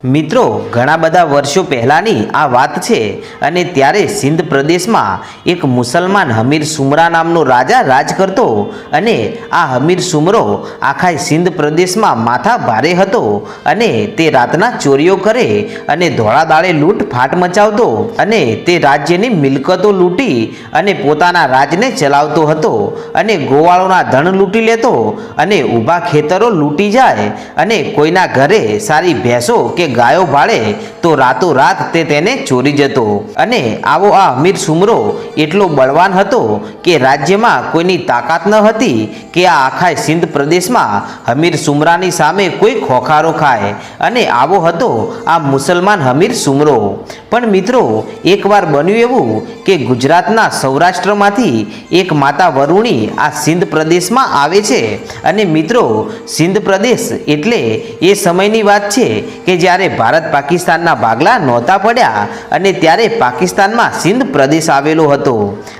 મિત્રો ઘણા બધા વર્ષો પહેલાની આ વાત છે અને ત્યારે સિંધ પ્રદેશમાં એક મુસલમાન હમીર સુમરા નામનો રાજા રાજ કરતો અને આ હમીર સુમરો આખા સિંધ પ્રદેશમાં માથા ભારે હતો અને તે રાતના ચોરીઓ કરે અને ધોળા દાડે લૂંટ ફાટ મચાવતો અને તે રાજ્યની મિલકતો લૂંટી અને પોતાના રાજને ચલાવતો હતો અને ગોવાળોના ધન લૂંટી લેતો અને ઊભા ખેતરો લૂંટી જાય અને કોઈના ઘરે સારી ભેંસો કે ગાયો ભાળે તો રાતોરાત તે તેને ચોરી જતો અને આવો આ હમીર સુમરો એટલો બળવાન હતો કે રાજ્યમાં કોઈની તાકાત ન હતી કે આ આખા સિંધ પ્રદેશમાં હમીર સુમરાની સામે કોઈ ખોખારો ખાય અને આવો હતો આ મુસલમાન હમીર સુમરો। પણ મિત્રો એકવાર બન્યું એવું કે ગુજરાતના સૌરાષ્ટ્રમાંથી એક માતા વરુણી આ સિંધ પ્રદેશમાં આવે છે અને મિત્રો સિંધ પ્રદેશ એટલે એ સમયની વાત છે કે જ્યારે ભારત પાકિસ્તાનના ભાગલા નહોતા પડ્યા અને ત્યારે પાકિસ્તાનમાં સિંધ પ્રદેશ આવેલો હતો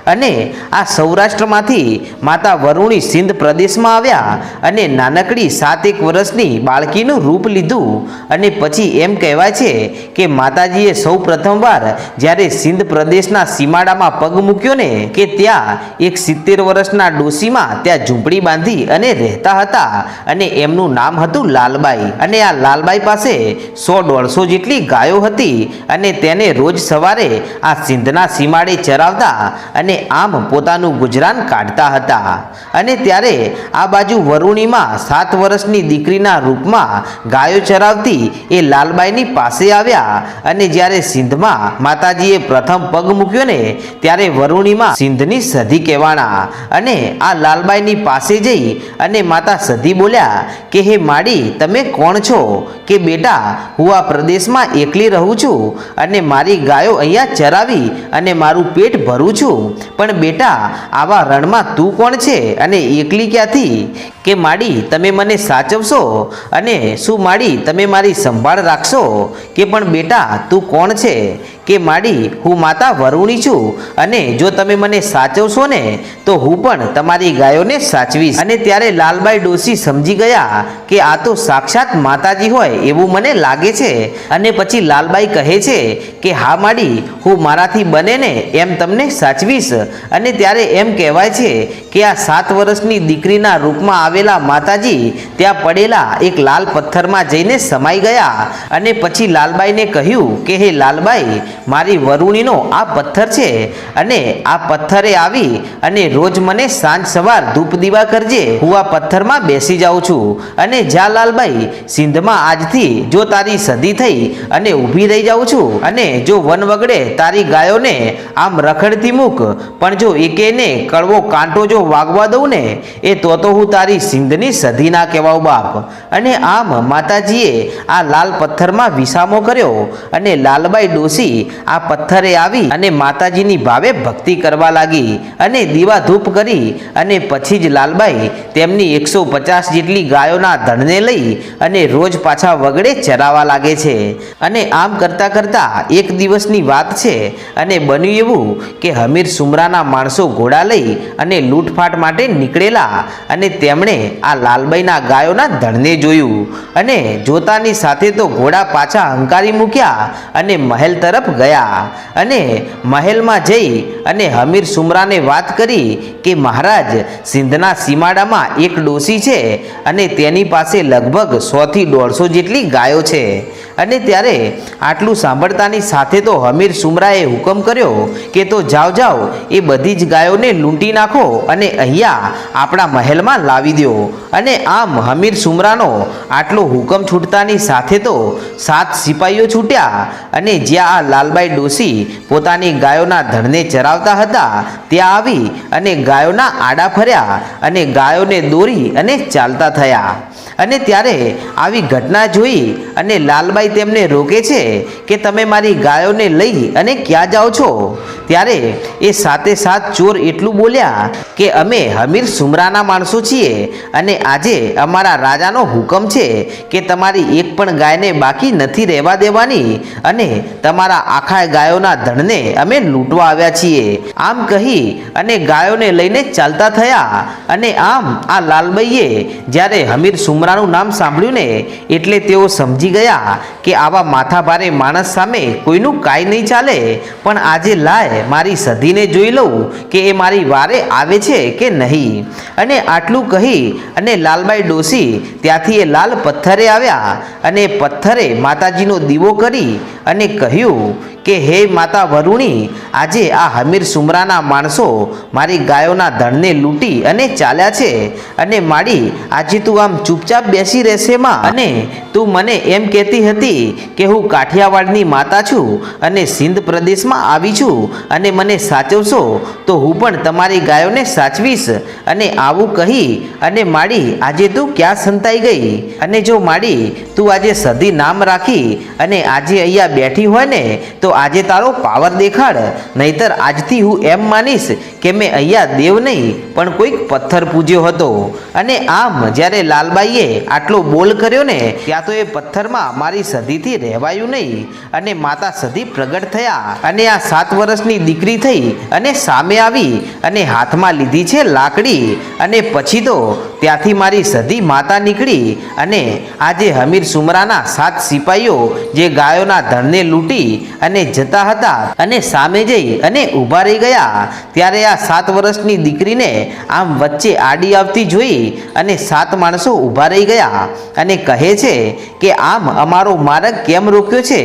અને આ સૌરાષ્ટ્રમાંથી માતા વરુણી સિંધ પ્રદેશમાં આવ્યા અને નાનકડી 7 વર્ષની બાળકીનું રૂપ લીધું અને પછી એમ કહેવાય છે કે માતાજીએ સૌ પ્રથમવાર જ્યારે સિંધ પ્રદેશના સીમાડામાં પગ મૂક્યો ને કે ત્યાં એક 70 વર્ષના ડોશીમાં ત્યાં ઝૂંપડી બાંધી અને રહેતા હતા અને એમનું નામ હતું લાલબાઈ અને આ લાલબાઈ પાસે 100-150 જેટલી ગાયો હતી અને તેને રોજ સવારે આ સિંધના સીમાડે ચરાવતા અને આમ પોતાનું ગુજરાન કાઢતા હતા અને ત્યારે આ બાજુ વરુણીમાં 7 વર્ષની દીકરીના રૂપમાં ગાયો ચરાવતી એ લાલબાઈની પાસે આવ્યા અને જ્યારે સિંધમાં માતાજીએ પ્રથમ પગ મૂક્યો ને ત્યારે વરુણીમાં સિંધની સધી કહેવાણા અને આ લાલબાઈની પાસે જઈ અને માતા સધી બોલ્યા કે હે માડી તમે કોણ છો કે બેટા હું આ પ્રદેશમાં એકલી રહું છું અને મારી ગાયો અહીંયા ચરાવી અને મારું પેટ ભરું છું પણ બેટા આવા રણમાં તું કોણ છે અને એકલી ક્યાંથી કે માડી તમે મને સાચવશો અને શું માડી તમે મારી સંભાળ રાખશો કે પણ બેટા તું કોણ છે કે માડી હું માતા વરુણી છું અને જો તમે મને સાચવશો ને તો હું પણ તમારી ગાયોને સાચવીશ અને ત્યારે લાલબાઈ ડોશી સમજી ગયા કે આ તો સાક્ષાત માતાજી હોય એવું મને લાગે છે અને પછી લાલબાઈ કહે છે કે હા માડી હું મારાથી બને ને એમ તમને સાચવીશ અને ત્યારે એમ કહેવાય છે કે આ 7 વર્ષની દીકરીના રૂપમાં આવેલા માતાજી ત્યાં પડેલા એક લાલ પથ્થરમાં જઈને સમાઈ ગયા અને પછી લાલબાઈને કહ્યું કે હે લાલબાઈ મારી વરુણીનો આ પથ્થર છે અને આ પથ્થરે આવી અને રોજ મને સાંજ સવાર ધૂપ દીવા કરજે હું આ પથ્થરમાં બેસી જાઉં છું અને જા લાલબાઈ સિંધમાં આજથી જો તારી સધી થઈ અને ઊભી રહી જાઉં છું અને જો વન વગડે તારી ગાયોને આમ રખડતી મૂક પણ જો એકેને કડવો કાંટો જો વાગવા દઉં ને એ તો હું તારી સિંધની સધી ના કહેવાઉં બાપ અને આમ માતાજીએ આ લાલ પથ્થરમાં વિસામો કર્યો અને લાલબાઈ ડોશી આ પથ્થરે આવી અને માતાજીની ભાવે ભક્તિ કરવા લાગી અને દીવા ધૂપ કરી અને પછી જ લાલબાઈ તેમની 150 જેટલી ગાયોના ધણને લઈ અને રોજ પાછા વગડે ચરાવવા લાગે છે અને આમ કરતાં કરતાં એક દિવસની વાત છે અને બન્યું એવું કે હમીર સુમરાના માણસો ઘોડા લઈ અને લૂંટફાટ માટે નીકળેલા અને તેમણે આ લાલબાઈના ગાયોના ધણને જોયું અને જોતાની સાથે તો ઘોડા પાછા હંકારી મૂક્યા અને મહેલ તરફ ગયા અને મહેલમાં જઈ અને હમીર સુમરાને વાત કરી કે મહારાજ સિંધના સીમાડામાં એક ડોશી છે અને તેની પાસે લગભગ 100 થી 150 જેટલી ગાયો છે અને ત્યારે આટલું સાંભળતાની સાથે તો હમીર સુમરાએ હુકમ કર્યો કે તો જાઓ જાઓ એ બધી જ ગાયોને લૂંટી નાખો અને અહીંયા આપણા મહેલમાં લાવી દો અને આમ હમીર સુમરાનો આટલો હુકમ છૂટતાની સાથે તો 7 સિપાહીઓ છૂટ્યા અને જ્યાં આ લાલબાઈ ડોશી પોતાની ગાયોના ધણને ચરાવતા હતા ત્યાં આવી અને ગાયોના આડા ફર્યા અને ગાયોને દોરી અને ચાલતા થયા અને ત્યારે આવી ઘટના જોઈ અને લાલબાઈ તેમને રોકે છે કે તમે મારી ગાયોને લઈ અને ક્યાં જાઓ છો ત્યારે એ 7 ચોર એટલું બોલ્યા કે અમે હમીર સુમરાના માણસો છીએ અને આજે અમારા રાજાનો હુકમ છે કે તમારી એક પણ ગાયને બાકી નથી રહેવા દેવાની અને તમારા આખા ગાયોના ધણને અમે લૂંટવા આવ્યા છીએ આમ કહી અને ગાયોને લઈને ચાલતા થયા અને આમ આ લાલબાઈએ જ્યારે હમીર સુમરા સુમરાનું નામ સાંભળ્યું ને એટલે તેઓ સમજી ગયા કે આવા માથાભારે માણસ સામે કોઈનું કાંઈ નહીં ચાલે, પણ આજે લાય મારી સધીને જોઈ લઉં કે એ મારી વારે આવે છે કે નહીં. અને આટલું કહી અને લાલબાઈ ડોસી ત્યાંથી એ લાલ પથ્થરે આવ્યા અને પથ્થરે માતાજીનો દીવો કરી અને કહ્યું કે હે માતા વરુણી, આજે આ હમીર સુમરાના માણસો મારી ગાયોના ધણને લૂંટી અને ચાલ્યા છે, અને માડી આજે તું આમ ચૂપચાપ બેસી રહેશે માં, અને તું મને એમ કહેતી હતી કે હું કાઠિયાવાડની માતા છું અને સિંધ પ્રદેશમાં આવી છું અને મને સાચવશો તો હું પણ તમારી ગાયોને સાચવીશ. અને આવું કહી અને માડી આજે તું ક્યાં સંતાઈ ગઈ? અને જો માડી તું આજે સધી નામ રાખી અને આજે અહીંયા બેઠી હોય ને તો આજે તારો પાવર દેખાડ, નહીતર આજથી હું એમ માનીશ કે મેં અહીંયા દેવ નહીં પણ કોઈક પથ્થર પૂજ્યો હતો. અને આમ જ્યારે લાલબાઈએ આટલો બોલ કર્યો ને ત્યાં તો એ પથ્થરમાં મારી સધીથી રહેવાયું નહીં અને માતા સધી પ્રગટ થયા અને આ 7 વર્ષની દીકરી થઈ અને સામે આવી અને હાથમાં લીધી છે લાકડી. અને પછી તો ત્યાંથી મારી સધી માતા નીકળી અને આજે હમીર સુમરાના 7 સિપાહીઓ જે ગાયોના ધણને લૂંટી અને જતા હતા અને સામે જઈ અને ઊભા રહી ગયા, ત્યારે આ 7 વર્ષની દીકરીને આમ વચ્ચે આડી આવતી જોઈ અને 7 માણસો ઊભા રહી ગયા અને કહે છે કે આમ અમારો માર્ગ કેમ રોક્યો છે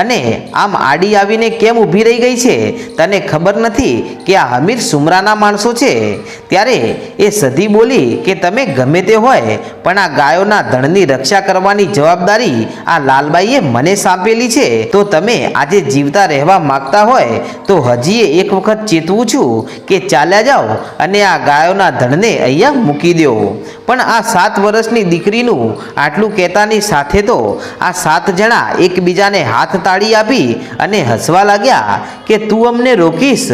અને આમ આડી આવીને કેમ ઊભી રહી ગઈ છે? તને ખબર નથી કે આ હમીર સુમરાના માણસો છે? ત્યારે એ સધી બોલી કે તમે ગમે તે હોય પણ આ ગાયોના ધણની રક્ષા કરવાની જવાબદારી આ લાલબાઈએ મને સોંપેલી છે, તો તમે આજે જીવતા રહેવા માગતા હોય તો હજી એક વખત ચેતવું છું કે ચાલ્યા જાઓ અને આ ગાયોના ધણને અહીંયા મૂકી દો. પણ આ 7 વર્ષની દીકરીનું આટલું કહેતાની સાથે તો આ 7 જણા એકબીજાને હાથ તાળી આપી અને હસવા લાગ્યા કે તું અમને રોકીશ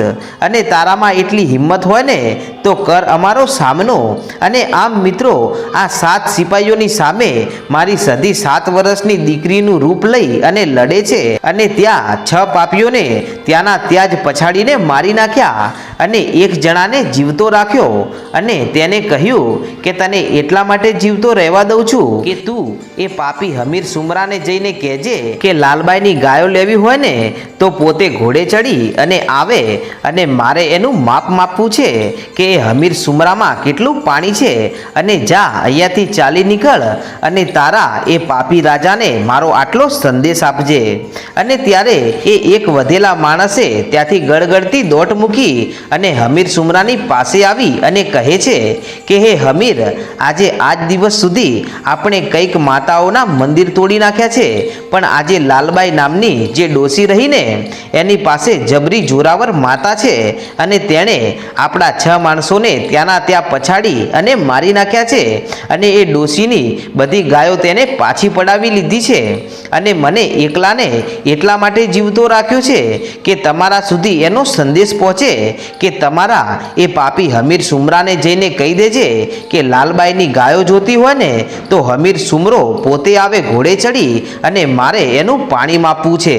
અને તારામાં એટલી હિંમત હોય ને તો કર અમારો સામનો. અને આમ મિત્રો આ 7 સિપાહીઓની સામે મારી સધી 7 વર્ષની દીકરીનું રૂપ લઈ અને લડે છે અને ત્યાં 6 પાપીઓને ત્યાંના ત્યાં જ પછાડીને મારી નાખ્યા અને એક જણાને જીવતો રાખ્યો અને તેને કહ્યું કે તને એટલા માટે જીવતો રહેવા દઉં છું કે તું એ પાપી હમીર સુમરાને જઈને કહેજે કે લાલબાઈની ગાયો લેવી હોય ને તો પોતે ઘોડે ચડી અને આવે અને મારે એનું માપ માપવું છે કે એ હમીર સુમરામાં કેટલું પાણી છે, અને જા અહીંયાથી ચાલી નીકળ અને તારા એ પાપી રાજાને મારો આટલો સંદેશ આપજે. અને ત્યારે એ એક વધેલા માણસે ત્યાંથી ગળગળતી દોટ મૂકી અને હમીર સુમરાની પાસે આવી અને કહે છે કે હે હમીર, આજે આજ દિવસ સુધી આપણે કંઈક માતાઓના મંદિર તોડી નાખ્યા છે, પણ આજે લાલબાઈ નામની જે ડોસી રહીને એની પાસે જબરી જોરાવર માતા છે અને તેણે આપણા 6 માણસોને ત્યાંના ત્યાં પછાડી અને મારી નાખ્યા છે અને એ ડોસીની બધી ગાયો તેને પાછી પડાવી લીધી છે અને મને એકલાને એટલા માટે જીવતો રાખ્યો છે કે તમારા સુધી એનો સંદેશ પહોંચે કે તમારા એ પાપી હમીર સુમરાને જઈને કહી દેજે કે લાલબાઈની ગાયો જોતી હોય ને તો હમીર સુમરો પોતે આવે ઘોડે ચડી અને મારે એનું પાણી માપવું છે.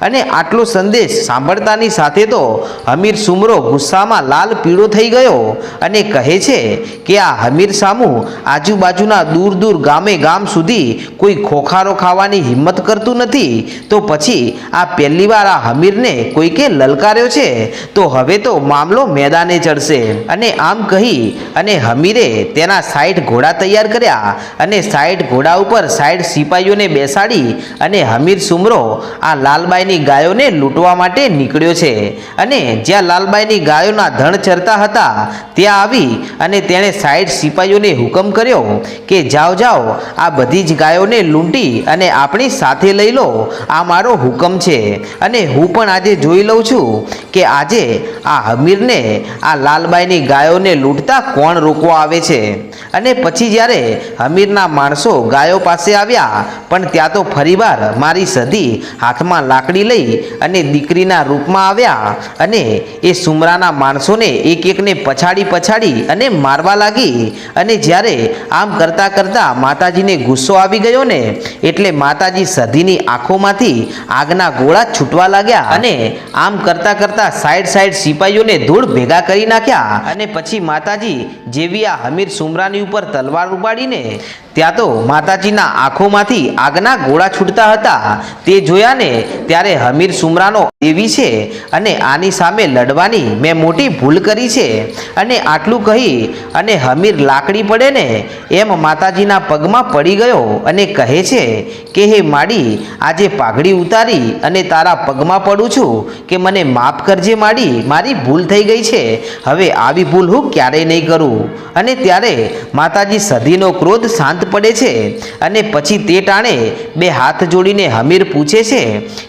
અને આટલો સંદેશ સાંભળતાની સાથે તો હમીર સુમરો ગુસ્સામાં લાલ પીળો થઈ ગયો અને કહે છે કે આ હમીર સામું આજુબાજુના દૂર દૂર ગામે ગામ સુધી કોઈ ખોખારો ખાવાની હિંમત કરતું નથી, તો પછી આ પહેલી વાર આ હમીરને કોઈકે લલકાર્યો છે તો હવે તો મામલો મેદાને ચડશે. અને આમ કહી અને હમીરે તેના 60 ઘોડા તૈયાર કર્યા અને 60 ઘોડા ઉપર 60 સિપાહીઓને બેસાડી અને હમીર સુમરો આ લાલબાઈની ગાયોને લૂંટવા માટે નીકળ્યો છે. અને જ્યાં લાલબાઈની ગાયોના ધણ ચરતા હતા ત્યાં આવી અને તેણે 60 સિપાહીઓને હુકમ કર્યો કે જાઓ જાઓ આ બધી જ ગાયોને લૂંટી અને આપણી સાથે લઈ લો, આ મારો હુકમ છે. અને હું પણ આજે જોઈ લઉં છું કે આજે આ હમીરને આ લાલબાઈની ગાયોને લૂંટતા કોણ રોકવા આવે છે. અને પછી જ્યારે હમીરના માણસો ગાયો પાસે આવ્યા પણ ત્યાં તો ફરીવાર મારી સધી હાથમાં લાકડી લઈ અને દીકરીના રૂપમાં આવ્યા અને એ સુમરાના માણસોને એક એકને પછાડી અને મારવા લાગી. અને જ્યારે આમ કરતાં કરતાં માતાજીને ગુસ્સો આવી ગયો ને એટલે માતાજી સધીની આંખોમાંથી આગના ગોળા છૂટવા લાગ્યા અને આમ કરતાં કરતાં 60 સિપાહીઓને ધૂળ ભેગા કરી નાખ્યા. અને પછી માતાજી જેવી આ હમીર સુમરાની ઉપર તલવાર ઉપાડીને ત્યાં તો માતાજીના આંખોમાંથી આગના ગોળા છૂટતા હતા. તે જોયા ને ત્યારે હમીર સુમરાનો દેવી છે અને આની સામે લડવાની મેં મોટી ભૂલ કરી છે. અને આટલું કહી અને હમીર લાકડી પડે ને એમ માતાજીના પગમાં પડી ગયો અને કહે છે કે હે માડી, આજે પાઘડી ઉતારી અને તારા પગમાં પડું છું કે મને માફ કરજે માડી, મારી ભૂલ થઈ ગઈ છે, હવે આવી ભૂલ હું ક્યારેય નહીં કરું. અને ત્યારે માતાજી સધીનો ક્રોધ શાંત પડે છે અને પછી તે ટાણે બે હાથ જોડીને હમીર પૂછે છે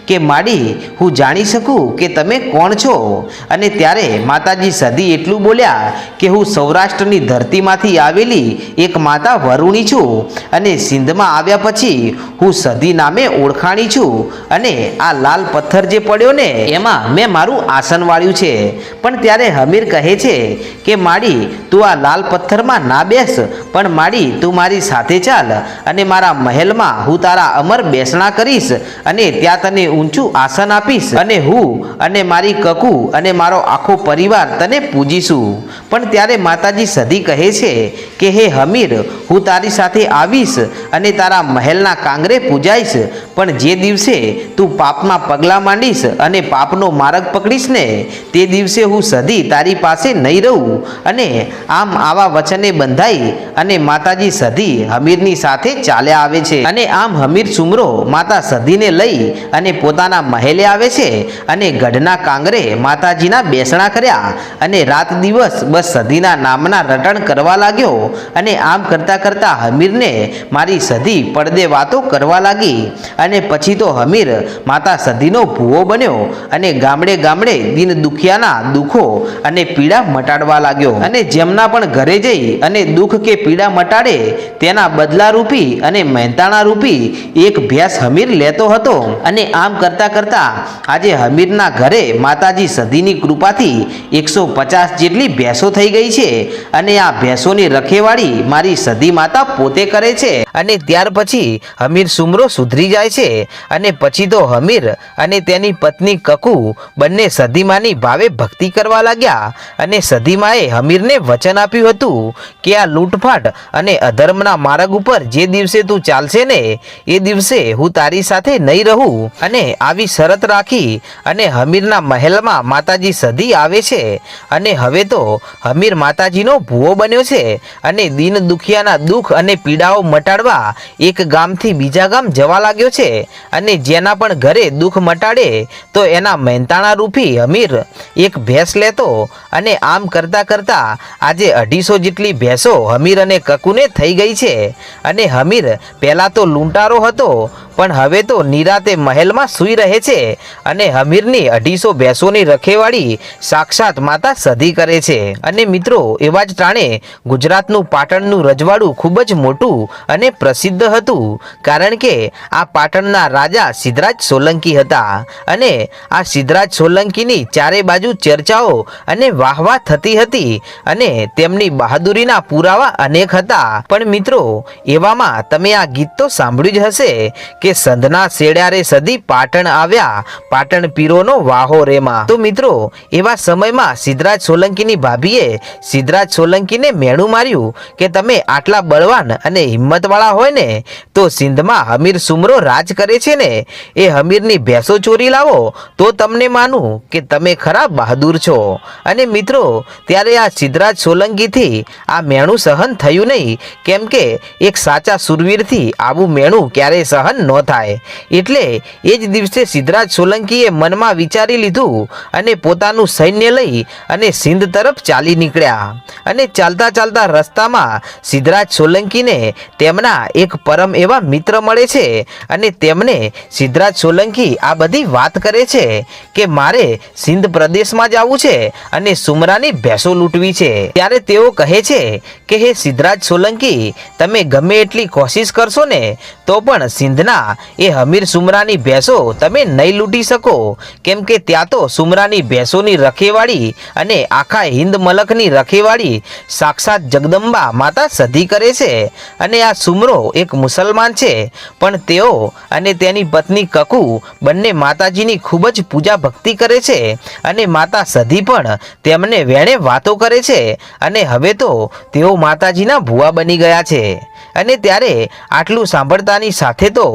કે માડી, હું જાણી શકું કે તમે કોણ છો? અને ત્યારે માતાજી સધી એટલું બોલ્યા કે હું સૌરાષ્ટ્રની ધરતીમાંથી આવેલી એક માતા વરુણી છું અને સિંધમાં આવ્યા પછી હું સધી નામે ઓળખાણી છું. અને આ લાલ પથ્થર જે પડ્યો ને એમાં મેં મારું આસન વાળ્યું છે. પણ ત્યારે હમીર કહે છે કે માડી, તું આ લાલ પથ્થરમાં ના બેસ, પણ માડી તું મારી સાથે ચાલ અને મારા મહેલમાં હું તારા અમર બેસણા કરીશ અને ત્યાં તને ઊંચું આસન આપીશ અને હું અને મારી કકુ અને મારો આખો પરિવાર તને પૂજીશું. પણ ત્યારે માતાજી સધી કહે છે કે હે હમીર, હું તારી સાથે આવીશ અને તારા મહેલના કાંગરે પૂજાઈશ, પણ જે દિવસે તું પાપમાં પગલાં માંડીશ અને પાપનો માર્ગ પકડીશ ને તે દિવસે હું સધી તારી પાસે નહીં રહું. અને આમ આવા વચને બંધાઈ અને માતાજી સધી હમીરની સાથે ચાલ્યા આવે છે. અને આમ હમીર સુમરો માતા સધીને લઈ અને પોતાના મહેલે આવે છે અને ગઢના કાંગરે માતાજીના બેસણા કર્યા અને રાત દિવસ બસ સધીના નામના રટણ કરવા લાગ્યો. અને આમ કરતાં કરતાં હમીરને મારી સધી પડદે વાતો કરવા લાગી. અને પછી તો હમીર માતા સધીનો ભૂવો બન્યો અને ગામડે ગામડે દિન દુખિયાના દુઃખો અને પીડા મટાડવા લાગ્યો. અને જેમના પણ ઘરે જઈ અને દુઃખ કે પીડા મટાડે તેના બદલા રૂપી અને મહેનતાણા રૂપી એક ભેંસ હમીર લેતો હતો. અને આમ કરતાં કરતાં આજે હમીરના ઘરે માતાજી સધીની કૃપાથી 150 જેટલી ભેંસો થઈ ગઈ છે. અને આ ભેંસોની રખેવાળી મારી સધી માતા પોતે કરે છે. અને ત્યાર પછી હમીર સુમરો સુધરી જાય છે. અને પછી તો હમીર અને તેની પત્ની કકુ બંને સધીમાની ભાવે ભક્તિ કરવા લાગ્યા. અને સધીમાએ હમીરને વચન આપ્યું હતું કે આ લૂંટફાટ અને અધર્મના માર્ગ ઉપર જે દિવસે તું ચાલશે ને એ દિવસે હું તારી સાથે નહીં રહું. અને આવી શરત રાખી અને હમીરના મહેલમાં માતાજી સધી આવે છે. અને હવે તો હમીર માતાજીનો ભૂવો બન્યો છે અને દીન દુખિયાના દુઃખ અને પીડાઓ મટાડવા એક ગામથી બીજા ગામ જવા લાગ્યો છે. અને જેના પણ ઘરે દુઃખ મટાડે તો એના મહેનતાણા રૂપી હમીર એક ભેંસ લેતો. અને આમ કરતાં કરતાં આજે 250 જેટલી ભેંસો હમીર અને કકુને થઈ ગઈ છે. અને હમીર પહેલાં તો લૂંટારો હતો પણ હવે તો નિરાતે મહેલમાં સૂઈ રહે છે. અને હમીરની 250 ભેંસોની રખેવાળી સાક્ષાત માતા સધી કરે છે. અને મિત્રો, એવા જ ટાણે ગુજરાતનું પાટણનું રજવાડું ખૂબ જ મોટું અને પ્રસિદ્ધ હતું, કારણ કે આ પાટણના રાજા સિદ્ધરાજ સોલંકી હતા. અને આ સિદ્ધરાજ સોલંકીની ચારે બાજુ ચર્ચાઓ અને વાહવાહ થતી હતી અને તેમની બહાદુરીના પુરાવા અનેક હતા. પણ મિત્રો, એવામાં તમે આ ગીત તો સાંભળ્યું જ હશે કે સંધના શેડ્યારે સધી પાટણ આવ્યા, પાટણ પીરોનો વાહો રેમાં. તો મિત્રો, એવા સમયમાં સિદ્ધરાજ સોલંકીની ભાભીએ સિદ્ધરાજ સોલંકીને મેણું માર્યું કે તમે આટલા બળવાન અને હિંમતવાળા હોય ને તો સિંધમાં હમીર સુમરો રાજ કરે છે ને એ હમીરની ભેંસો ચોરી લાવો તો તમને માનું કે તમે ખરા બહાદુર છો. અને મિત્રો, ત્યારે આ સિદ્ધરાજ સોલંકીથી આ મેણું સહન થયું નહીં, કેમ કે એક સાચા સુરવીરથી આવું મેણું ક્યારેય સહન ન થાય. એટલે એ જ દિવસે સિદ્ધરાજ સોલંકીએ મનમાં વિચારી લીધું અને પોતાનું સૈન્ય લઈ અને સિંધ તરફ ચાલી નીકળ્યા. અને ચાલતા ચાલતા રસ્તામાં સિદ્ધરાજ સોલંકીને તેમના એક પરમ એવા મિત્ર મળે છે. અને તેમને સિદ્ધરાજ સોલંકી આ બધી વાત કરે છે કે મારે સિંધ પ્રદેશમાં જવું છે અને સુમરાની ભેંસો લૂંટવી છે. ત્યારે તેઓ કહે છે કે હે સિદ્ધરાજ સોલંકી, તમે ગમે એટલી કોશિશ કરશો ને તો પણ સિંધના એ હમીર સુમરાની ભેંસો તમે નહીં લૂંટી શકો, કેમ કે ત્યાં તો સુમરાની ભેંસોની રખેવાળી અને આખા હિન્દ મલકની રખેવાળી સાક્ષાત જગદંબા માતા સધી કરે છે. અને આ સુમરો એક મુસલમાન છે, પણ તેઓ અને તેની પત્ની કકુ બંને માતાજીની ખૂબ જ પૂજા ભક્તિ કરે છે. અને માતા સધી પણ તેમને વેણે વાતો કરે છે. અને હવે તો તેઓ માતાજીના ભુવા બની ગયા છે. અને ત્યારે આટલું સાંભળતાની સાથે તો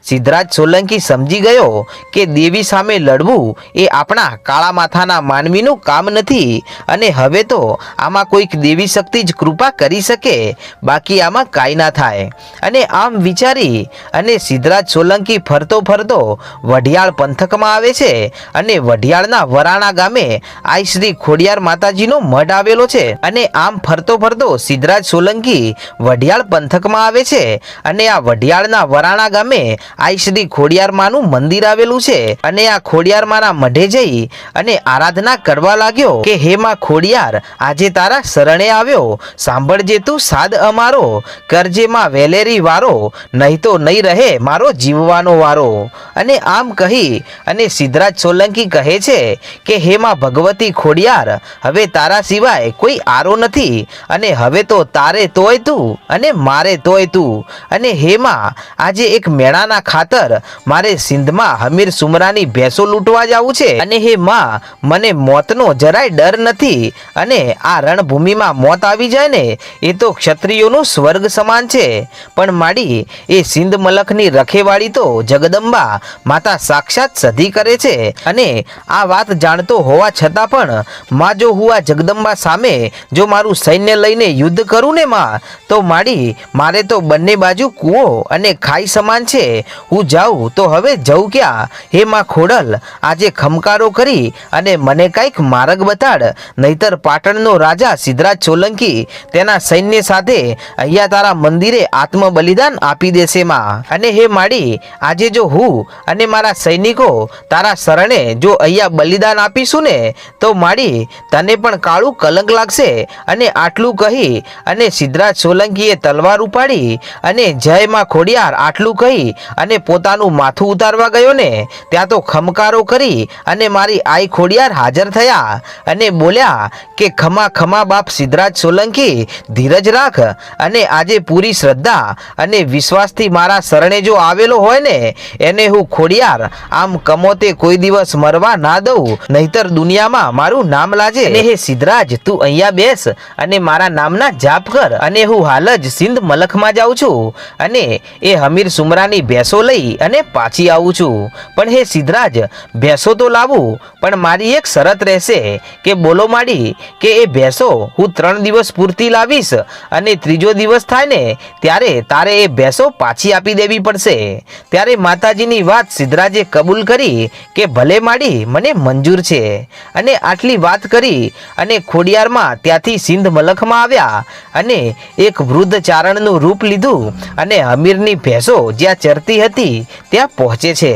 સિદ્ધરાજ સોલંકી સમજી ગયો કે દેવી સામે લડવું એ આપણા કાળા માથાના માનવીનું કામ નથી અને હવે તો આમાં કોઈક દેવી શક્તિ જ કૃપા કરી શકે, બાકી આમાં કાંઈ ના થાય. અને આમ વિચારી અને સિદ્ધરાજ સોલંકી ફરતો ફરતો વઢિયાળ પંથકમાં આવે છે અને વઢિયાળના વરાણા ગામે આઈ શ્રી ખોડિયાર માતાજીનો મઢ આવેલો છે. અને આમ ફરતો ફરતો સિદ્ધરાજ સોલંકી વઢિયાળ પંથકમાં આવે છે અને આ વઢિયાળના વરાણા ગામે આઈ શ્રી ખોડિયાર માનું મંદિર આવેલું છે. અને આ ખોડિયાર માના મઢે જઈ અને આરાધના કરવા લાગ્યો કે હે માં ખોડિયાર, આજે તારા શરણે આવ્યો, સાંભળજે તું સાદ અમારો, કરજે માં વેલેરી વારો, નહીં તો નહીં રહે મારો જીવવાનો વારો. અને આમ કહી અને સિદ્ધરાજ સોલંકી કહે છે કે હે માં ભગવતી ખોડિયાર, હવે તારા સિવાય કોઈ આરો નથી અને હવે તો તારે તોય તું અને મારે તોય તું. અને હે માં, આજે એક મેળાના ખાતર મારે સિંધમાં હમીર સુમરાની ભેંસો લૂંટવા જવું છે અને હે માં, મને મોતનો જરાય ડર નથી અને આ રણભૂમિમાં મોત આવી જાય ને એ તો ક્ષત્રિયોનું સ્વર્ગ સમાન છે. પણ માડી, એ સિંધ મલકની રખેવાળી તો જગદંબા માતા સાક્ષાત સધી કરે છે અને આ વાત જાણતો હોવા છતાં પણ માં, જો હું આ જગદંબા સામે જો મારું સૈન્ય લઈને યુદ્ધ કરું ને માં, તો માડી મારે તો બંને બાજુ કૂવો અને ખાઈ સમાન છે. હું જાઉં તો હવે જઉં ક્યાં? હે માં ખોડલ, આજે ખમકારો કરી અને મને કાંઈક માર્ગ બતાડ, નહીતર પાટણનો રાજા સિદ્ધરાજ સોલંકી તેના સૈન્ય સાથે અહીંયા તારા મંદિરે આત્મ બલિદાન આપી દેશે માં. અને હે માડી, આજે જો હું અને મારા સૈનિકો તારા શરણે જો અહીંયા બલિદાન આપીશું ને તો માડી તને પણ કાળું કલંક લાગશે. અને આટલું કહી અને સિદ્ધરાજ સોલંકીએ તલવાર ઉપાડી અને જય માં ખોડિયાર આટલું કહી અને પોતાનું માથું ઉતારવા ગયો ને ત્યાં તો ખમકારો કરી અને મારી આઈ ખોડિયાર હાજર થયા અને બોલ્યા કે ખમા ખમા બાપ સિદ્ધરાજ સોલંકી, ધીરજ રાખ અને આજે પૂરી શ્રદ્ધા અને વિશ્વાસથી મારા શરણે જો આવેલો હોય ને એને હું ખોડિયાર આમ કમોતે કોઈ દિવસ મરવા ના દઉં, નહીતર દુનિયામાં મારું નામ લાજે. અને હે સિદ્ધરાજ, તું અહીંયા બેસ અને મારા નામના જાપ કર અને હું હાલ જ સિંધ મલકમાં જાઉં છું અને એ હમીર સુમરાની ભેંસો લઈ અને પાછી આવું છું. પણ હે સિદ્ધરાજ, ભેંસો તો લાવું, પણ મારી એક શરત રહેશે. કે બોલો માડી? કે એ ભેંસો હું 3 દિવસ પૂરતી લાવીશ અને ત્રીજો દિવસ થાય ને ત્યારે તારે એ ભેંસો પાછી આપી દેવી પડશે. ત્યારે માતાજીની વાત સિદ્ધરાજે કબૂલ કરી કે ભલે માડી, મને મંજૂર છે. અને આટલી વાત કરી અને ખોડિયારમાં ત્યાંથી સિંધ મલકમાં આવ્યા અને એક વૃદ્ધ ચારણનું રૂપ લીધું અને હમીરની ભેંસો જ્યાં ચરતી હતી ત્યાં પહોંચે છે.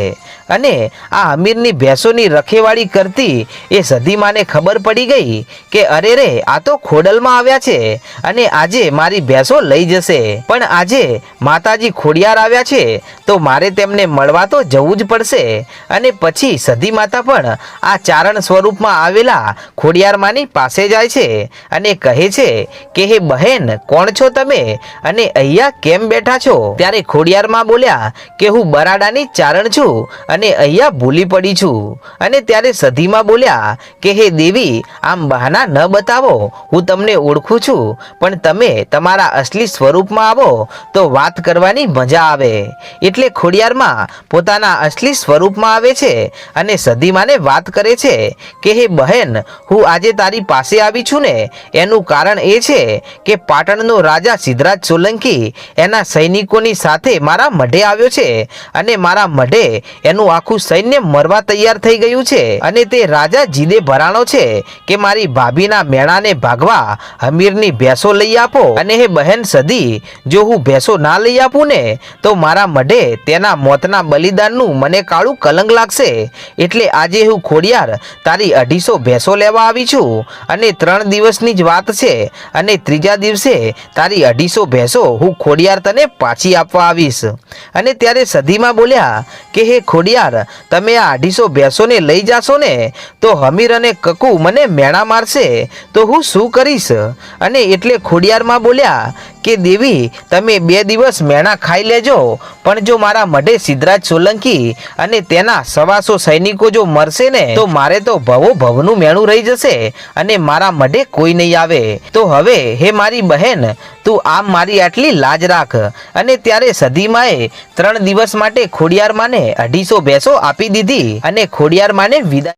અને આ હમીરની ભેંસોની રખેવાળી કરતી એ સધીમાને ખબર પડી ગઈ કે અરે રે, આ તો ખોડલમાં આવ્યા છે અને આજે મારી ભેંસો લઈ જશે. પણ આજે માતાજી ખોડિયાર આવ્યા છે તો મારે તેમને મળવા તો જવું જ પડશે. અને પછી સધી માતા પણ આ ચારણ સ્વરૂપમાં આવેલા ખોડિયારમાંની પાસે જાય છે અને કહે છે કે હે બહેન, કોણ છો તમે અને અહીંયા કેમ બેઠા છો? ત્યારે ખોડિયારમાં બોલ્યા કે હું બરાડાની ચારણ છું અને અહીંયા ભૂલી પડી છું. અને ત્યારે સધીમાં બોલ્યા કે હે દેવી, આમ બહાના ન બતાવો, હું તમને ઓળખું છું, પણ તમે તમારા અસલી સ્વરૂપમાં આવો તો વાત કરવાની મજા આવે. એટલે ખોડિયારમાં પોતાના અસલી સ્વરૂપમાં આવે છે અને સધીમાને વાત કરે છે કે હે બહેન, હું આજે તારી પાસે આવી છું ને એનું કારણ એ છે કે પાટણનો રાજા સિદ્ધરાજ સોલંકી એના સૈનિકોની સાથે મારા મઢે આવ્યો છે અને મારા મઢે એનું આખું સૈન્ય મરવા તૈયાર થઈ ગયું છે. અને તે રાજા જીદે ભરાણો છે કે મારી ભાભીના મેણાને ભાગવા હમીરની ભેંસો લઈ આપો. અને હે બહેન સધી, જો હું ભેંસો ના લઈ આપું ને તો મારા મઢે તેના મોતના બલિદાનનું મને કાળું કલંક લાગશે. એટલે આજે હું ખોડિયાર તારી 250 ભેંસો લેવા આવી છું અને 3 દિવસની જ વાત છે અને ત્રીજા દિવસે તારી 250 ભેંસો હું ખોડિયાર તને પાછી આપવા આવીશ. અને ત્યારે સધીમાં બોલ્યા કે હે ખોડિયાર, તમે આ 250 ભેંસોને લઈ જાશો ને તો હમીર અને કકુ મને મેણા મારશે તો હું શું કરીશ? અને એટલે ખોડિયારમાં બોલ્યા કે દેવી તમે 2 દિવસ મેણા ખાઈ લેજો, પણ જો મારા મઢે સિદ્ધરાજ સોલંકી અને તેના 125 સૈનિકો જો મરશે ને તો મારે તો ભવો ભવનું મેણું રહી જશે અને મારા મઢે કોઈ નહીં આવે. તો હવે હે મારી બહેન, તું આમ મારી આટલી લાજ રાખ. અને ત્યારે સધીમાએ 3 દિવસ માટે ખોડિયાર માને 250 ભેંસો આપી દીધી અને ખોડિયાર માને વિદાય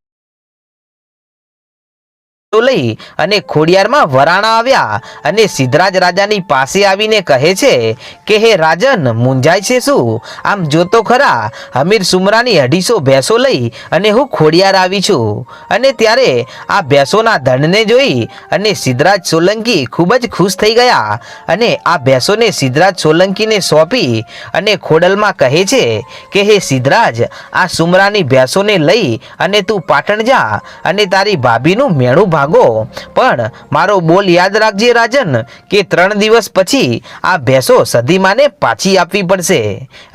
લઈ અને ખોડિયારમાં વરાણા આવ્યા અને સિદ્ધરાજ રાજાની પાસે આવીને કહે છે કે હે રાજન, મૂંઝાય છે શું? આમ જોતો ખરા, હમીર સુમરાની 250 ભેંસો લઈ અને હું ખોડિયાર આવી છું. અને ત્યારે આ ભેંસોના ધનને જોઈ અને સિદ્ધરાજ સોલંકી ખૂબ જ ખુશ થઈ ગયા અને આ ભેંસોને સિદ્ધરાજ સોલંકીને સોંપી અને ખોડલમાં કહે છે કે હે સિદ્ધરાજ, આ સુમરાની ભેંસોને લઈ અને તું પાટણ જા અને તારી ભાભીનું મેણું ભાગો, પણ મારો બોલ યાદ રાખજે રાજન કે 3 દિવસ પછી આ ભેંસો સધીમાને પાછી આપવી પડશે.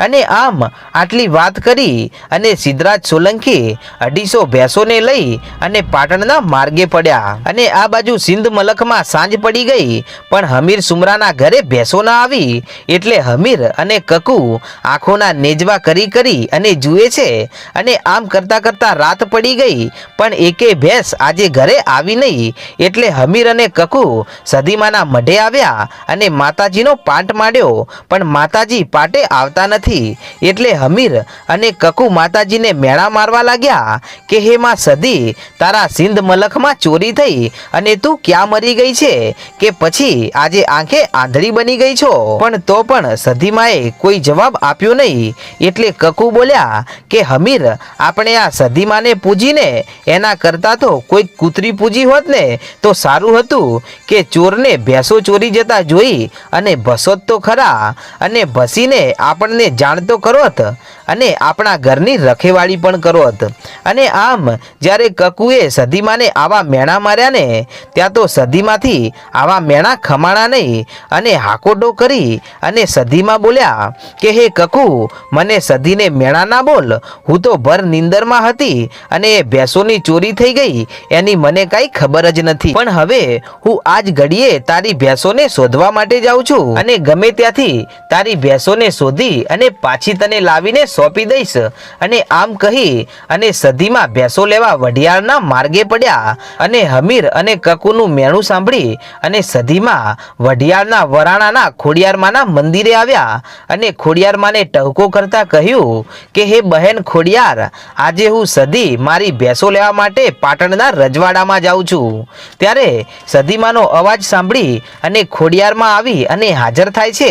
અને આમ આટલી વાત કરી અને સિદ્ધરાજ સોલંકી 250 ભેંસોને લઈ અને પાટણના માર્ગે પડ્યા. અને આ બાજુ સિંધ મલકમાં સાંજ પડી ગઈ, પણ હમીર સુમરાના ઘરે ભેંસો ના આવી. એટલે હમીર અને કકુ આંખોના નેજવા કરી કરી અને જુએ છે અને આમ કરતા કરતા રાત પડી ગઈ, પણ એકે ભેંસ આજે ઘરે આવી નહીં. એટલે હમીર અને કકુ સધીમાના મઢે આવ્યા અને માતાજીનો પાટ માંડ્યો, પણ માતાજી પાટે આવતા નથી. એટલે હમીર અને કકુ માતાજીને મેણા મારવા લાગ્યા કે હે માં સધી, તારા સિંધ મલકમાં ચોરી થઈ અને તું ક્યાં મરી ગઈ છે કે પછી આજે આંખે આંધળી બની ગઈ છો? પણ તો પણ સધીમાએ કોઈ જવાબ આપ્યો નહીં. એટલે કકુ બોલ્યા કે હમીર, આપણે આ સધીમાને પૂજીને એના કરતા તો કોઈ કૂતરી પૂજી હોત ને તો સારું હતું કે ચોરને ભેંસો ચોરી જતા જોઈ અને ભસોત તો ખરા અને ભસીને આપણને જાણતો કરોત અને આપણા ઘરની રખેવાળી પણ કરોત. અને આમ જ્યારે કકુએ સધીમાને આવા મેણા માર્યા ને ત્યાં તો સધીમાંથી આવા મેણા ખમાણા નહીં અને હાકોટો કરી અને સધીમાં બોલ્યા કે હે કકુ, મને સધીને મેણા ના બોલ, હું તો ભર નીંદરમાં હતી અને એ ભેંસોની ચોરી થઈ ગઈ એની મને કાંઈ ખબર જ નથી. પણ હવે હું આજ ઘડીએ તારી ભેંસોને શોધવા માટે જાઉં છું અને ગમે ત્યાંથી તારી ભેંસોને શોધી અને પાછી તને લાવીને સોંપી દઈશ. અને આમ કહી અને સધીમાં ભેંસો લેવા વઢિયારના માર્ગે પડ્યા. અને હમીર અને કકુનું મેણું સાંભળી અને સધીમાં વઢિયારના વરાણાના ખોડિયારમાંના મંદિરે આવ્યા અને ખોડિયારમાંને ટહુકો કરતા કહ્યું કે હે બહેન ખોડિયાર, આજે હું સધી મારી ભેંસો લેવા માટે પાટણના રજવાડામાં જાઉં છું. ત્યારે સધીમાનો અવાજ સાંભળી અને ખોડિયારમાં આવી અને હાજર થાય છે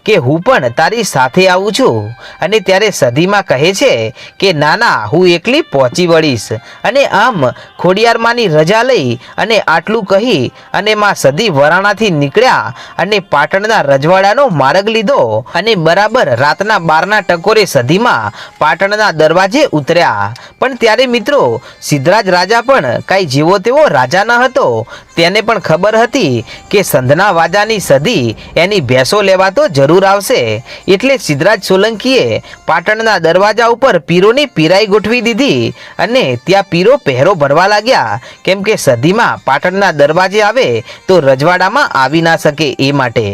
કે હું પણ તારી સાથે આવું છું. અને ત્યારે સધીમાં કહે છે કે ના ના, હું એકલી પહોંચી વળીશ. અને આમ ખોડિયારમાંની રજા લઈ અને આટલું કહી અને માં સધી વરાણાથી નીકળ્યા અને પાટણના રજવાડાનો માર્ગ લીધો અને બરાબર રાતના 12ના ટકોરે સધીમાં પાટણના દરવાજે ઉતર્યા. પણ ત્યારે મિત્રો સિદ્ધરાજ રાજા પણ કાંઈ જેવો તેવો રાજા ન હતો. તેને પણ ખબર હતી કે સંધના વાજાની સધી એની ભેંસો લેવા તો જરૂર આવશે. એટલે સિદ્ધરાજ સોલંકીએ પાટણના દરવાજા ઉપર પીરોની પીરાઈ ગોઠવી દીધી અને ત્યાં પીરો પહેરો ભરવા લાગ્યા, કેમ કે સધીમાં પાટણના દરવાજે આવે તો રજવાડામાં આવી ના શકે એ માટે.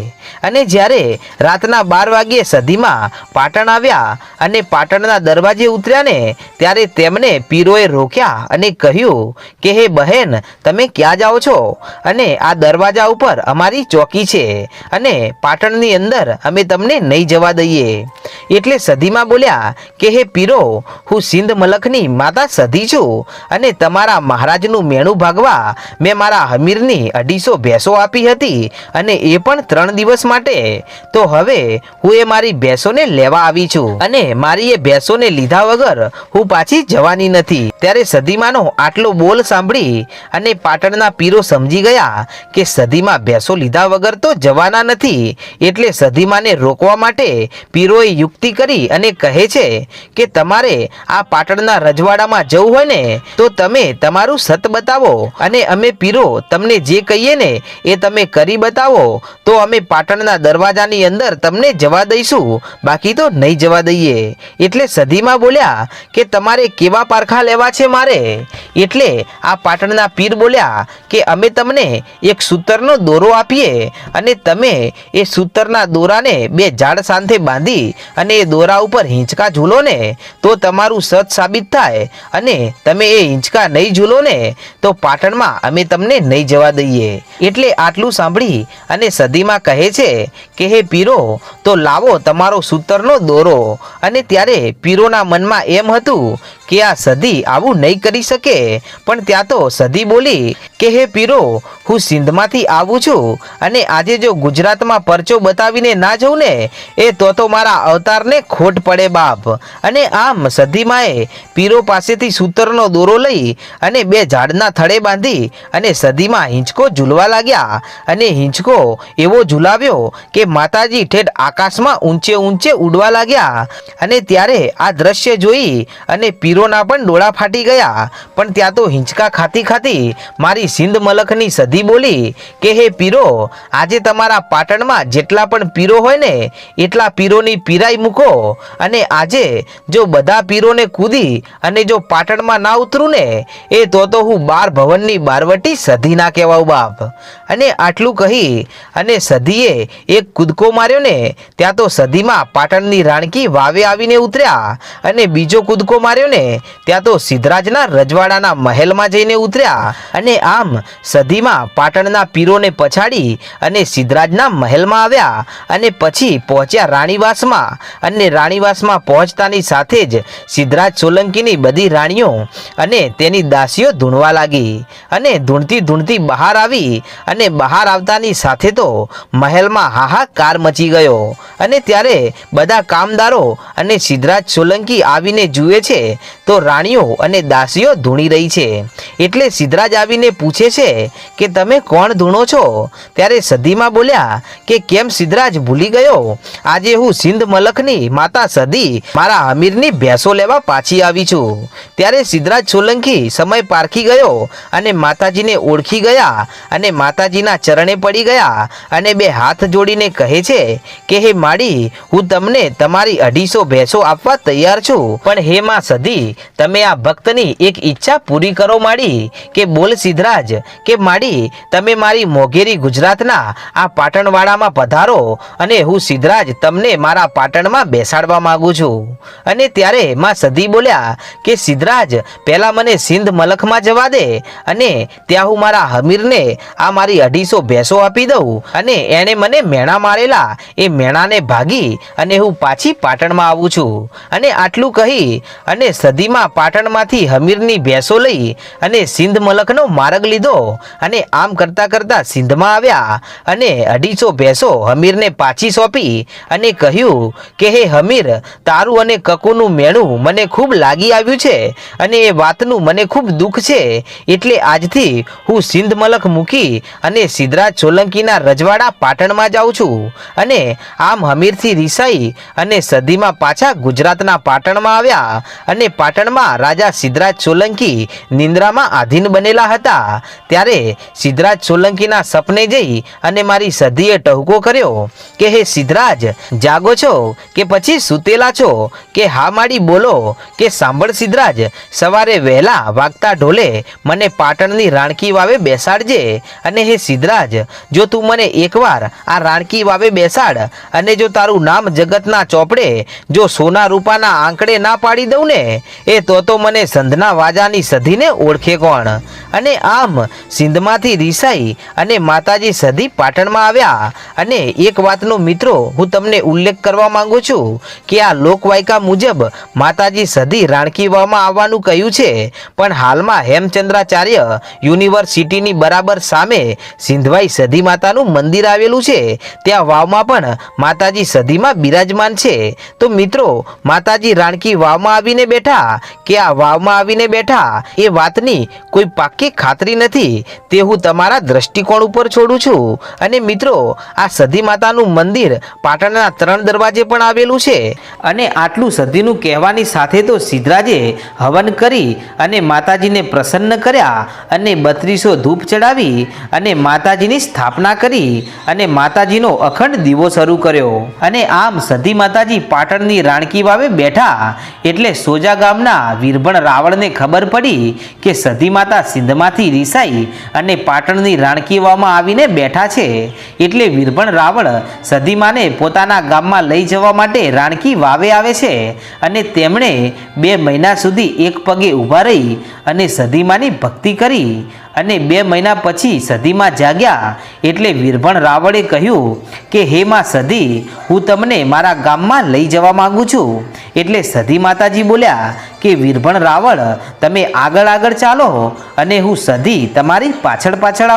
અને જ્યારે રાતના 12 વાગ્યે સધીમાં પાટણ આવ્યા અને પાટણના દરવાજે ઉતર્યા ને ત્યારે તેમને પીરોએ રોક્યા અને કહ્યું કે હે બહેન, તમે ક્યાં જાઓ છો? અને આ દરવાજા ઉપર અમારી ચોકી છે અને પાટણની અંદર અમે તમને નહીં જવા દઈએ. એટલે સધીમાં બોલ્યા કે હે પીરો, હું સિંધ મલકની માતા સધી છું અને તમારા મહારાજનું મેણું ભાગવા મેં મારા હમીરની 250 ભેંસો આપી હતી અને એ પણ 3 દિવસ માટે. તો હવે હું એ મારી ભેંસોને લેવા આવી છું અને મારી એ ભેંસોને લીધા વગર હું પાછી જવાની નથી. ત્યારે સધીમાનો આટલો બોલ સાંભળી અને પાટણના પીરો સમજી ગયા કે સધીમાં ભેંસો લીધા વગર તો જવાના નથી. એટલે સધીમાને રોકવા માટે પીરોએ યુક્તિ કરી અને કહે છે કે તમારે આ પાટણના રજવાડામાં જવું હોય ને તો તમે તમારું સત બતાવો અને અમે પીરો તમને જે કહીએ ને એ તમે કરી બતાવો તો અમે પાટણના દરવાજાની અંદર તમને જવા દઈશું, બાકી તો નહીં જવા દઈએ. એટલે સધીમાં બોલ્યા કે તમારે કેવા પારખા લેવા છે મારે? એટલે આ પાટણના પીર બોલ્યા કે અમે અમે તમને એક સૂતરનો દોરો આપીએ અને તમે એ સૂતરના દોરાને બે ઝાડ સાથે બાંધી અને એ દોરા ઉપર હિંચકા ઝૂલો ને તો તમારું સત સાબિત થાય અને તમે એ હિંચકા નહીં ઝૂલો ને તો પાટણમાં અમે તમને નહીં જવા દઈએ. એટલે આટલું સાંભળી અને સધીમાં કહે છે કે હે પીરો, તો લાવો તમારો સૂતરનો દોરો. અને ત્યારે પીરોના મનમાં એમ હતું કે આ સધી આવું નહીં કરી શકે, પણ ત્યાં તો સધી બોલી કે હે પીરો, હું સિંધમાંથી આવું છું અને આજે જો ગુજરાતમાં પરચો બતાવીને ના જઉં ને એ તો મારા અવતારને ખોટ પડે બાપ. અને આમ સધીમાએ પીરો પાસેથી સૂતરનો દોરો લઈ અને બે ઝાડના થડે બાંધી અને સધીમાં હિંચકો ઝૂલવા લાગ્યા અને હિંચકો એવો ઝૂલાવ્યો કે માતાજી ઠેઠ આકાશમાં ઊંચે ઊંચે ઉડવા લાગ્યા. અને ત્યારે આ દ્રશ્ય જોઈ અને પીરોના પણ ડોળા ફાટી ગયા. પણ ત્યાં તો હિંચકા ખાતી ખાતી મારી સિંધ મલખની સધી બોલી કે હે પીરો, આજે તમારા પાટણમાં જેટલા પણ પીરો હોય ને એટલા પીરોની પીરાઈ મૂકો અને આજે જો બધા પીરોને કૂદી અને જો પાટણમાં ના ઉતરું ને એ તો હું 12 ભવનની બારવટી સધી ના કહેવાઉં બાપ. અને આટલું કહી અને સધીએ એક કૂદકો માર્યો ને ત્યાં તો સધીમાં પાટણની રાણકી વાવે આવીને ઉતર્યા અને બીજો કૂદકો માર્યો ને ત્યાં તો સિદ્ધરાજના રજવાડાના મહેલમાં જઈને ઉતર્યા. અને આમ સધીમાં પાટણના પીરોને પછાડી અને સિદ્ધરાજના મહેલમાં આવ્યા અને પછી પહોંચ્યા રાણીવાસમાં. અને રાણીવાસમાં પહોંચતાની સાથે જ સિદ્ધરાજ સોલંકીની બધી રાણીઓ અને તેની દાસીઓ ધૂણવા લાગી અને ધૂણતી બહાર આવી અને બહાર આવતાની સાથે તો મહેલમાં હાહાકાર મચી ગયો. અને ત્યારે બધા કામદારો અને સિદ્ધરાજ સોલંકી આવીને જુએ છે તો રાણીઓ અને દાસીઓ ધૂણી રહી છે. એટલે સિદ્ધરાજ આવીને પૂછે છે કે તમે કોણ ધૂણો છો? ત્યારે સધીમાં બોલ્યા કે કેમ સિદ્ધરાજ ભૂલી ગયો, આજે હું સિંધ મલખની માતા સધી મારા હમીરની ભેંસો લેવા પાછી આવી છું. ત્યારે સિદ્ધરાજ સોલંકી સમય પારખી ગયો અને માતાજીને ઓળખી ગયા અને માતાજીના ચરણે પડી ગયા અને બે હાથ જોડીને કહે છે કે હે માડી, હું તમને તમારી 250 ભેંસો આપવા તૈયાર છું, પણ હે માં સધી, તમે આ ભક્તની એક ઈચ્છા પૂરી કરો માડી. કે બોલ સિદ્ધરાજ કે માડી, તમે મારી મોઘેરી ગુજરાતના આ પાટણવાડામાં પધારો અને હું સિદ્ધરાજ તમને મારા પાટણમાં બેસાડવા માંગુ છું. અને ત્યારે માં સધી બોલ્યા કે સિદ્ધરાજ, પહેલા મને સિંધ મલખમાં જવા દે અને ત્યાં હું મારા હમીરને આ મારી 250 ભેંસો આપી દઉં અને એણે મને મેણા મારેલા એ મેણાને ભાગી અને હું પાછી પાટણમાં આવું છું. અને આટલું કહી અને સધીમાં પાટણમાંથી હમીરની ભેંસો લઈ અને સિંધ મલખનો માર્ગ લીધો અને આમ કરતા કરતા સિંધમાં આવ્યા અને 250 ભેંસો હમીરને પાછી સોંપી અને કહ્યું કે હે હમીર, તારું અને કકુનું મેણું મને ખૂબ લાગી આવ્યું છે અને એ વાતનું મને ખૂબ દુઃખ છે. એટલે આજથી હું સિંધ મલખ મૂકી અને સિદ્ધરાજ સોલંકીના રજવાડા પાટણમાં જાઉં છું. અને આમ હમીરથી રીસાઈ અને સધીમાં પાછા ગુજરાતના પાટણમાં આવ્યા અને પાટણમાં રાજા સિદ્ધરાજ સોલંકી નિંદ્રામાં આધીન બનેલા હતા. ત્યારે સિદ્ધરાજ સોલંકીના સપને જઈ અને મારી સધીએ ટહુકો કર્યો કે હે સિદ્ધરાજ, જાગો છો કે પછી સૂતેલા છો? કે હા માડી બોલો. કે સાંભળ સિદ્ધરાજ, સવારે વહેલા વાગતા ઢોલે મને પાટણની રાણકી વાવે બેસાડજે. અને હે સિદ્ધરાજ, જો તું મને એકવાર આ રાણકી વાવે બેસાડ અને જો તારું નામ જગતના ચોપડે જો સોના રૂપાના આંકડે ના પાડી દઉં ને એ તો મને સંધના વાજાની સધીને ઓળખે કોણ. અને આમ સિંધમાંથી રીસાઈ અને માતાજી સધી પાટણમાં આવ્યા. અને એક વાતનો મિત્રો હું તમને ઉલ્લેખ કરવા માંગુ છું કે આ લોકવાયકા મુજબ માતાજી સધી રાણકી વાવમાં આવવાનું કહ્યું છે, પણ હાલમાં હેમચંદ્રાચાર્ય યુનિવર્સિટીની બરાબર સામે સિંધવાઈ સધી માતાનું મંદિર આવેલું છે. ત્યાં વાવમાં પણ માતાજી સધીમાં બિરાજમાન છે. તો મિત્રો, માતાજી રાણકી વાવમાં આવીને બેઠા કે આ વાવમાં આવીને બેઠા એ વાતની કોઈ પાક્કી ખાતરી નથી. તે હું તમારા દ્રષ્ટિકોણ ઉપર છોડું છું. અને મિત્રો, આ સધી માતાનું મંદિર પાટણના 3 દરવાજે પણ આવેલું છે. અને આટલું સધીનું કહેવાની સાથે તો સિદ્ધરાજે હવન કરી અને માતાજીને પ્રસન્ન કર્યા અને 3200 ધૂપ ચડાવી અને માતાજીની સ્થાપના કરી અને માતાજીનો અખંડ દીવો શરૂ કર્યો. અને આમ સધી માતાજી પાટણની રાણકી વાવે બેઠા એટલે સોજા ગામના વીરભણ રાવળને ખબર પડી કે સધી માતા સિંધમાંથી રિસાઈ અને પાટણની રાણકી વાવમાં આવીને બેઠા છે એટલે વીરભણ રાવળ સધીમાને પોતાના ગામમાં લઈ જવા માટે રાણકી વાવે આવે છે અને તેમણે 2 મહિના સુધી એક પગે ઊભા રહી અને સધીમાની ભક્તિ કરી અને 2 મહિના પછી સધીમાં જાગ્યા એટલે વીરભણ રાવળે કહ્યું કે હે માં સધી, હું તમને મારા ગામમાં લઈ જવા માંગુ છું. એટલે સધી માતાજી બોલ્યા કે વીરભણ રાવળ, તમે આગળ આગળ ચાલો અને હું સધી તમારી પાછળ પાછળ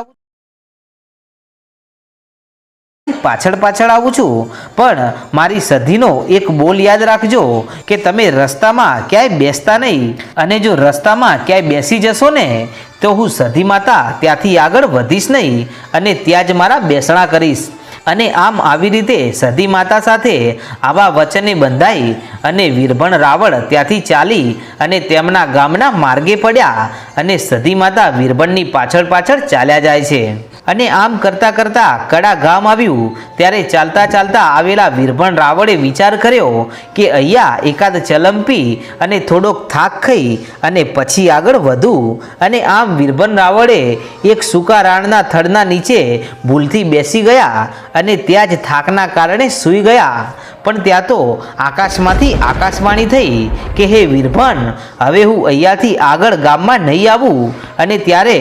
આવું છું, પણ મારી સધીનો એક બોલ યાદ રાખજો કે તમે રસ્તામાં ક્યાંય બેસતા નહીં, અને જો રસ્તામાં ક્યાંય બેસી જશો ને તો હું સધી માતા ત્યાંથી આગળ વધીશ નહીં અને ત્યાં જ મારા બેસણા કરીશ. અને આમ આવી રીતે સધી માતા સાથે આવા વચને બંધાઈ અને વીરભણ રાવળ ત્યાંથી ચાલી અને તેમના ગામના માર્ગે પડ્યા અને સધી માતા વીરભણની પાછળ ચાલ્યા જાય છે. અને આમ કરતાં કરતાં કડા ગામ આવ્યું ત્યારે ચાલતા ચાલતા આવેલા વીરભણ રાવળે વિચાર કર્યો કે અહીંયા એકાદ ચલમ પી અને થોડોક થાક ખાઈ અને પછી આગળ વધું. અને આમ વીરભણ રાવળે એક સૂકા રાણના થડના નીચે ભૂલથી બેસી ગયા અને ત્યાં જ થાકના કારણે સૂઈ ગયા. પણ ત્યાં તો આકાશમાંથી આકાશવાણી થઈ કે હે વીરભણ, હવે હું અહીંયાથી આગળ ગામમાં નહીં આવું. અને ત્યારે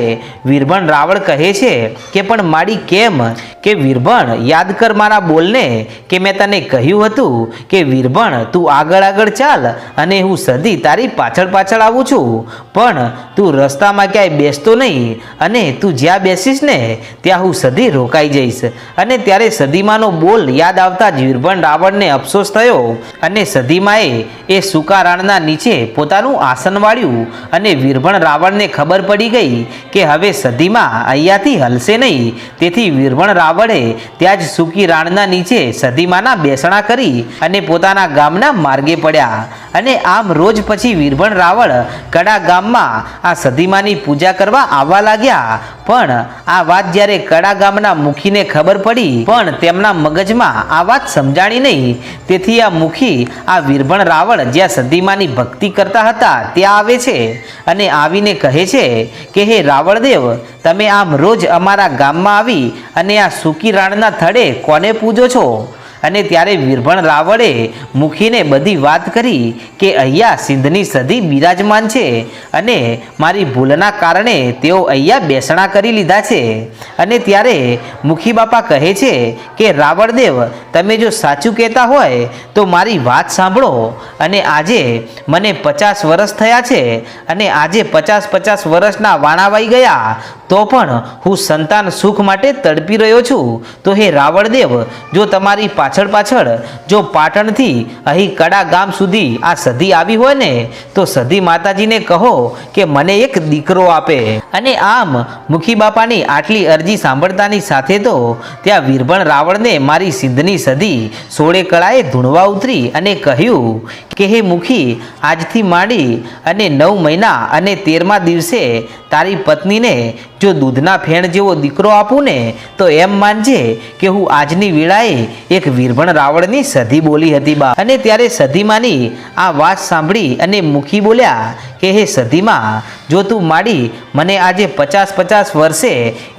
વીરભણ રાવળ કહે છે કે પણ માડી કેમ? કે વીરભણ, યાદ કર મારા બોલને કે મેં તને કહ્યું હતું કે વીરભણ તું આગળ આગળ ચાલ અને હું સધી તારી પાછળ આવું છું, પણ તું રસ્તામાં ક્યાંય બેસતો નહીં અને તું જ્યાં બેસીશ ને ત્યાં હું સધી રોકાઈ જઈશ. અને ત્યારે સધીમાનો બોલ યાદ આવતા જ વીરભણ રાવણને અફસોસ થયો અને સધીમાએ એ સૂકા રાણના નીચે પોતાનું આસન વાળ્યું અને વીરભણ રાવણને ખબર પડી ગઈ કે હવે સધીમા અહીંયાથી હલશે નહીં. તેથી વીરભણ રાવળે ત્યાં જ સૂકી રાણના નીચે સધીમાના બેસણા કરી અને પોતાના ગામના માર્ગે પડ્યા. અને આમ રોજ પછી વીરભણ રાવળ કડા ગામમાં આ સધીમાની પૂજા કરવા આવવા લાગ્યા. પણ આ વાત જ્યારે કડા ગામના મુખીને ખબર પડી પણ તેમના મગજમાં આ વાત સમજાણી નહીં. તેથી આ મુખી આ વીરભણ રાવળ જ્યાં સધીમાની ભક્તિ કરતા હતા ત્યાં આવે છે અને આવીને કહે છે કે હે રાવળદેવ, તમે આમ રોજ અમારા ગામમાં આવી અને આ સૂકી રાણના થડે કોને પૂજો છો? અને ત્યારે વીરભણ રાવળે મુખીને બધી વાત કરી કે અહીંયા સિંધની સધી બિરાજમાન છે અને મારી ભૂલના કારણે તેઓ અહીંયા બેસણા કરી લીધા છે. અને ત્યારે મુખી બાપા કહે છે કે રાવળદેવ, તમે જો સાચું કહેતા હોય તો મારી વાત સાંભળો. અને આજે મને 50 વર્ષ થયા છે અને આજે 50 વર્ષના વાણાવાઈ ગયા તો પણ હું સંતાન સુખ માટે તડપી રહ્યો છું. તો હે રાવળદેવ, જો તમારી પાછળ જો પાટણથી અહીં કડા ગામ સુધી આ સધી આવી હોય ને તો સધી માતાજીને કહો કે મને એક દીકરો આપે. અને આમ મુખી બાપાની આટલી અરજી સાંભળતાની સાથે તો ત્યાં વીરભણ રાવળને મારી સિંધની સધી 16 કળાએ ધૂણવા ઉતરી અને કહ્યું કે હે મુખી, આજથી માંડી અને 9 મહિના અને 13મા દિવસે તારી પત્નીને જો દૂધના ફેણ જેવો દીકરો આપું ને તો એમ માનજે કે હું આજની વેળાએ એક વીરભણ રાવળની સધી બોલી હતી બા. અને ત્યારે સધીમાની આ વાત સાંભળી અને મુખી બોલ્યા કે હે સધીમા, જો તું માડી મને આજે 50 વર્ષે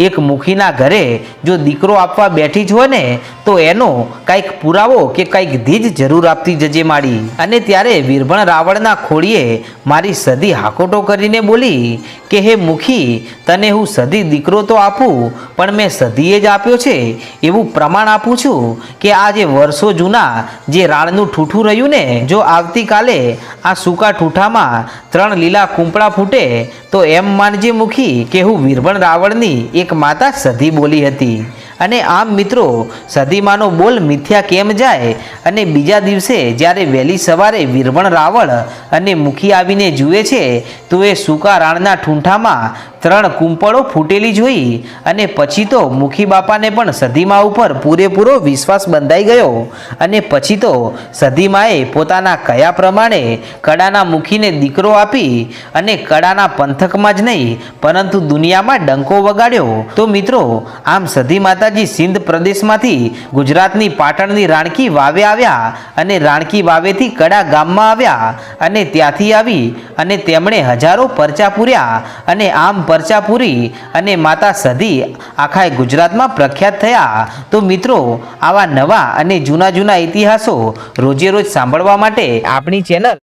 એક મુખીના ઘરે જો દીકરો આપવા બેઠી જ હોય ને તો એનો કંઈક પુરાવો કે કંઈક ધીજ જરૂર આપતી જજે માડી. અને ત્યારે વીરભણ રાવળના ખોડીએ મારી સધી હાકોટો કરીને બોલી કે હે મુખી, તને હું સધી દીકરો તો આપું પણ મેં સધીએ જ આપ્યો છે એવું પ્રમાણ આપું છું કે આ જે વર્ષો જૂના જે રાણનું ઠૂઠું રહ્યું ને, જો આવતીકાલે આ સૂકા ઠૂઠામાં 3 લીલા કૂંપળા ફૂટે તો એમ માનજે મુખી કે હું વીરભણ રાવળની એક માતા સધી બોલી હતી. અને આમ મિત્રો, સધીમાનો બોલ મિથ્યા કેમ જાય? અને બીજા દિવસે જ્યારે વહેલી સવારે વીરભણ રાવળ અને મુખી આવીને જુએ છે તો એ સૂકા રાણના ઠૂંઠામાં 3 કૂંપળો ફૂટેલી જોઈ અને પછી તો મુખી બાપાને પણ સધીમા ઉપર પૂરેપૂરો વિશ્વાસ બંધાઈ ગયો. અને પછી તો સધીમાએ પોતાના કયા પ્રમાણે કડાના મુખીને દીકરો આપી અને કડાના પંથકમાં જ નહીં પરંતુ દુનિયામાં ડંકો વગાડ્યો. તો મિત્રો, આમ સધી માતાજી સિંધ પ્રદેશમાંથી ગુજરાતની પાટણની રાણકી વાવે આવ્યા અને રાણકી વાવેથી કડા ગામમાં આવ્યા અને ત્યાંથી આવી અને તેમણે હજારો પરચા પૂર્યા અને આમ પરચાપુરી અને માતા સધી આખા ગુજરાતમાં પ્રખ્યાત થયા। તો મિત્રો, આવા નવા અને જૂના ઇતિહાસો રોજે રોજ સાંભળવા માટે આપણી ચેનલ